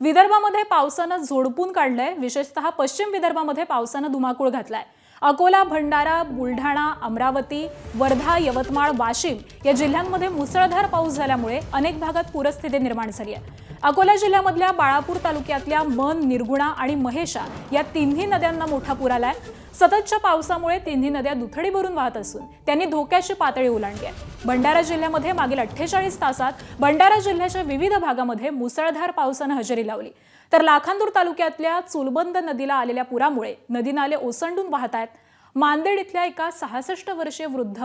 विदर्भामध्ये पावसानं झोडपून काढलंय। विशेषतः पश्चिम विदर्भामध्ये पावसानं धुमाकूळ घातलाय। अकोला, भंडारा, बुलढाणा, अमरावती, वर्धा, यवतमाळ, वाशिम या जिल्ह्यांमध्ये मुसळधार पाऊस झाल्यामुळे अनेक भागात पूरस्थिती निर्माण झाली आहे। अकोला जिल्ह्यामधल्या बाळापूर तालुक्यातल्या मन, निर्गुणा आणि महेशा या तिन्ही नद्यांना मोठा पूर आलाय। सततच्या पावसामुळे तिन्ही नद्या दुथडी भरून वाहत असून त्यांनी धोक्याची पातळी ओलांडली आहे। भंडारा जिल्ह्यामध्ये मागील 48 तासात भंडारा जिल्ह्याच्या विविध भागामध्ये मुसळधार पावसानं हजेरी लावली। तर लाखांदूर तालुक्यातल्या चुलबंद नदीला आलेल्या पुरामुळे नदी नाले ओसंडून वाहत आहेत। मांदेड इथल्या एका 66 वर्षीय वृद्ध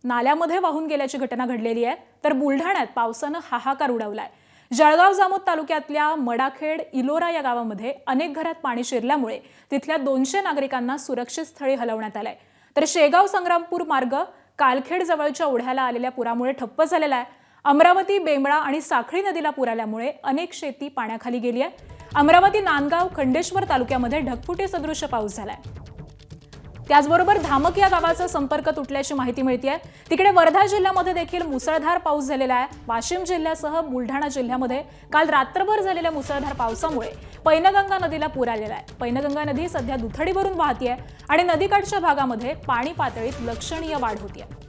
नाल्यामध्ये वाहून गेल्याची घटना घडलेली आहे। तर बुलढाण्यात पावसानं हाहाकार उडवलाय। जळगाव जामोद तालुक्यातल्या मडाखेड, इलोरा या गावामध्ये अनेक घरात पाणी शिरल्यामुळे तिथल्या 200 नागरिकांना सुरक्षित स्थळी हलवण्यात आलंय। तर शेगाव संग्रामपूर मार्ग कालखेड जवळच्या ओढ्याला आलेल्या पुरामुळे ठप्प झालेला आहे। अमरावती, बेंबळा आणि साखळी नदीला पूर आल्यामुळे अनेक शेती पाण्याखाली गेली आहे। अमरावती, नांदगाव, खंडेश्वर तालुक्यामध्ये ढगफुटी सदृश पाऊस झालाय। त्याचबरोबर धामक या गावाचा संपर्क तुटल्याची माहिती मिळतेय। तिकडे वर्धा जिल्ह्यामध्ये देखील मुसळधार पाऊस झालेला आहे। वाशिम जिल्ह्यासह बुलढाणा जिल्ह्यामध्ये काल रात्रभर झालेल्या मुसळधार पावसामुळे पैनगंगा नदीला पूर आलेला आहे। पैनगंगा नदी सध्या दुथडी भरून वाहतीये आणि नदीकाठच्या भागामध्ये पाणी पातळीत लक्षणीय वाढ होतीये।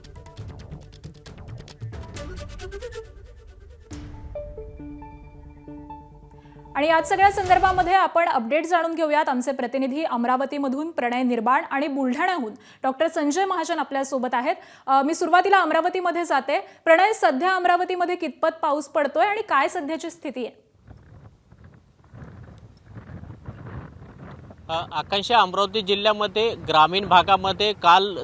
आणि या सगळ्या संदर्भामध्ये आपण अपडेट जाणून घेऊयात। आमचे प्रतिनिधी अमरावतीमधून प्रणय निर्बाण आणि बुलढाण्याहून डॉक्टर संजय महाजन आपल्या सोबत आहेत। मी सुरुवातीला अमरावतीमध्ये जाते। प्रणय, सध्या अमरावतीमध्ये कितपत पाऊस पडतोय आणि काय सध्याची स्थिती आहे? आकांक्षा, अमरावती जिल्ह्यामध्ये ग्रामीण भागामध्ये काल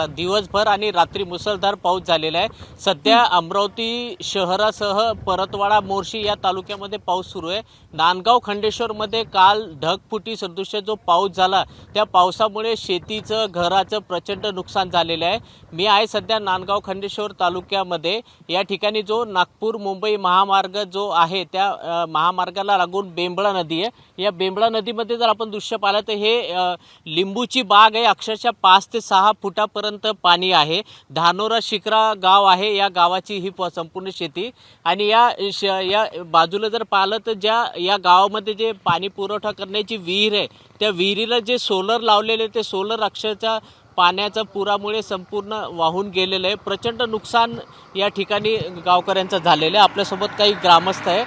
दिवसभर आणि रात्री मुसळधार पाऊस झालेला आहे। सध्या अमरावती शहरासह परतवाडा, मोर्शी या तालुक्यामध्ये पाऊस सुरू आहे। नांदगाव, खंडेश्वरमध्ये काल ढगफुटी सदृश जो पाऊस झाला त्या पावसामुळे शेतीचं, घराचं प्रचंड नुकसान झालेलं आहे। मी आहे सध्या नांदगाव खंडेश्वर तालुक्यामध्ये। या ठिकाणी जो नागपूर मुंबई महामार्ग जो आहे त्या महामार्गाला लागून बेंबळा नदी आहे। या बेंबळा नदीमध्ये जर आपण दृश्य पाहिलं तर हे लिंबूची बाग आहे। अक्षरशः 5 ते 6 फुटापर्यंत पाणी आहे। धानोरा शिखरा गाव आहे, या गावाची ही संपूर्ण शेती। आणि या बाजूला जर पाहिलं तर या गावामध्ये जे पाणी पुरवठा करण्याची विहीर आहे त्या विहिरीला जे सोलर लावलेले ते सोलर अक्षरशः पाण्याच्या पुरामुळे संपूर्ण वाहून गेलेलं आहे। प्रचंड नुकसान या ठिकाणी गावकऱ्यांचं झालेलं आहे। आपल्यासोबत काही ग्रामस्थ आहे।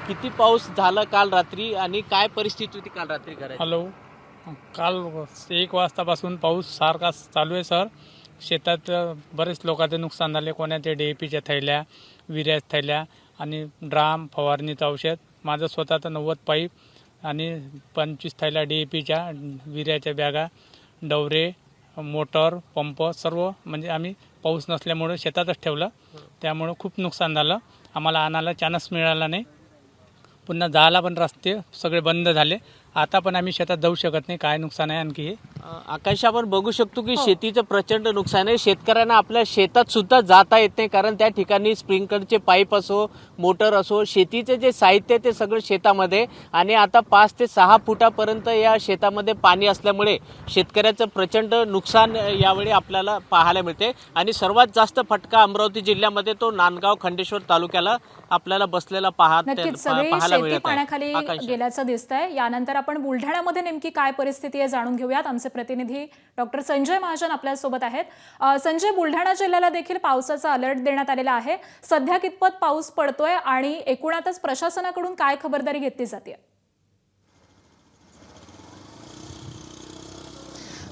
किती पाऊस झाला काल रात्री आणि काय परिस्थिती होती काल रात्री घराची? हॅलो, काल 1 वाजतापासून पाऊस सारखा चालू आहे सर। शेतात बरेच लोकांचे नुकसान झाले। कोणाचे DAPच्या थैल्या, विऱ्याच्या थैल्या आणि ड्राम, फवारणीचं औषध। माझं स्वतःचं 90 पाईप आणि 25 थैल्या DAPच्या, विऱ्याच्या बॅगा, डवरे, मोटर, पंप सर्व म्हणजे आम्ही पाऊस नसल्यामुळे शेतातच ठेवलं। त्यामुळे खूप नुकसान झालं। आम्हाला आणायला चान्स मिळाला नाही। पुन्हा जायला पण रस्ते सगळे बंद झाले। आता पण आम्ही शेतात जाऊ शकत नाही। काय नुकसान आहे आणखी? आकाश, आपण बघू शकतो की शेतीचं प्रचंड नुकसान आहे। शेतकऱ्यांना आपल्या शेतात सुद्धा जाता येत नाही, कारण त्या ठिकाणी स्प्रिंकलरचे पाईप असो, मोटर असो, शेतीचे जे साहित्य ते सगळं शेतामध्ये। आणि आता 5 ते 6 फुटापर्यंत या शेतामध्ये पाणी असल्यामुळे शेतकऱ्याचं प्रचंड नुकसान यावेळी आपल्याला पाहायला मिळते। आणि सर्वात जास्त फटका अमरावती जिल्ह्यामध्ये तो नांदगाव, खंडेश्वर तालुक्याला आपल्याला बसलेला पाहायला मिळत पाण्याखाली गेल्याचं दिसतंय। यानंतर आपण बुलढाण्यामध्ये नेमकी काय परिस्थिती आहे जाणून घेऊयात। आमचे प्रतिनिधी डॉक्टर संजय महाजन आपल्या सोबत आहेत। संजय, बुलढाणा जिल्ह्याला देखील पावसाचा अलर्ट देण्यात आलेला आहे। सध्या कितपत पाऊस पडतोय आणि एकूणातच प्रशासनाकडून काय खबरदारी घेतली जाते?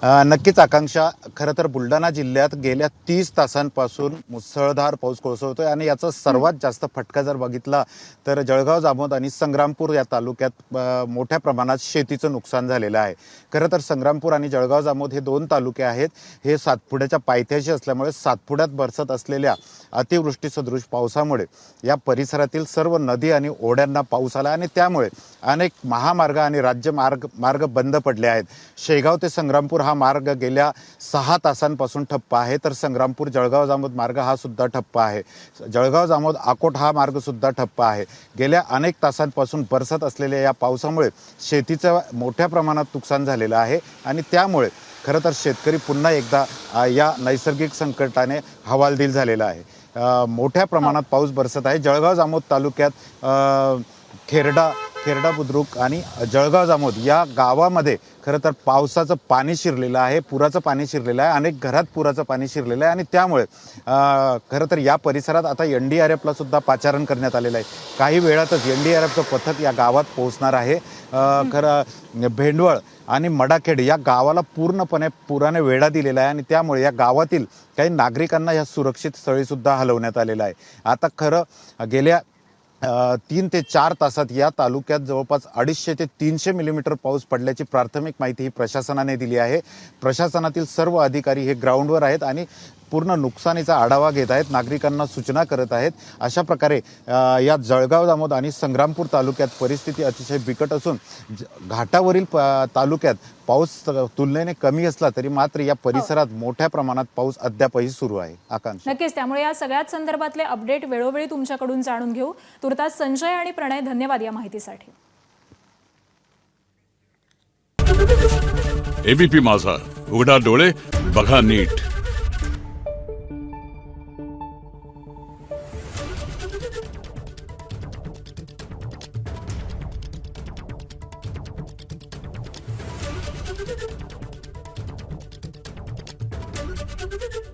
नक्कीच आकांक्षा, खरं तर बुलढाणा जिल्ह्यात गेल्या 30 तासांपासून मुसळधार पाऊस कोसळतोय आणि याचा सर्वात जास्त फटका जर बघितला तर जळगाव, जामोद आणि संग्रामपूर या तालुक्यात मोठ्या प्रमाणात शेतीचं नुकसान झालेलं आहे। खरं तर संग्रामपूर आणि जळगाव, जामोद हे 2 तालुके आहेत। हे सातपुड्याच्या पायथ्याशी असल्यामुळे सातपुड्यात बरसत असलेल्या अतिवृष्टी सदृश पावसामुळे या परिसरातील सर्व नदी आणि ओढ्यांना पाऊस आला आणि त्यामुळे अनेक महामार्ग आणि राज्य मार्ग बंद पडले आहेत। शेगाव ते संग्रामपूर हा मार्ग गेल्या 6 तासांपासून ठप्प आहे, तर संग्रामपूर जळगाव जामोद मार्ग हा सुद्धा ठप्प आहे। जळगाव जामोद आकोट हा मार्ग सुद्धा ठप्प आहे। गेल्या अनेक तासांपासून बरसत असलेल्या या पावसामुळे शेतीचं मोठ्या प्रमाणात नुकसान झालेलं आहे आणि त्यामुळे खरं तर शेतकरी पुन्हा एकदा या नैसर्गिक संकटाने हवालदिल झालेला आहे। मोठ्या प्रमाणात पाऊस बरसत आहे। जळगाव जामोद तालुक्यात खेरडा खेरडा बुद्रुक आणि जळगाव जामोद या गावामध्ये खरं तर पावसाचं पाणी शिरलेलं आहे, पुराचं पाणी शिरलेलं आहे, अनेक घरात पुराचं पाणी शिरलेलं आहे आणि त्यामुळे खरं तर या परिसरात आता NDRFला सुद्धा पाचारण करण्यात आलेलं आहे. काही वेळातच NDRFचं पथक या गावात पोहोचणार आहे. खरं भेंडवळ आणि मडाखेड या गावाला पूर्णपणे पुराने वेढा दिलेला आहे आणि त्यामुळे या गावातील काही नागरिकांना या सुरक्षित स्थळी सुद्धा हलवण्यात आलेलं आहे. आता खरं गेल्या 3 ते 4 तासात या तालुक्यात जवळपास 250 ते 300 मिलीमीटर पाऊस पडल्याची प्राथमिक माहिती ही प्रशासनाने दिली आहे. प्रशासनातील सर्व अधिकारी हे ग्राउंडवर आहेत आणि पूर्ण नुकसानीचा आढावा घेत आहेत, नागरिकांना सूचना करत आहेत. अशा प्रकारे या जळगाव जामोद आणि संग्रामपूर तालुक्यात परिस्थिती अतिशय बिकट असून घाटावरील तालुक्यात पाऊस तुलनेने कमी असला तरी मात्र या परिसरात मोठ्या प्रमाणात पाऊस अद्यापही सुरू आहे. आकांक्षा. नक्कीच, त्यामुळे या सगळ्याच संदर्भातले अपडेट वेळोवेळी तुमच्याकडून जाणून घेऊ. तुर्तास संजय आणि प्रणय, धन्यवाद या माहितीसाठी. ABP माझा, उघडा डोळे बघा नीट. Thank you.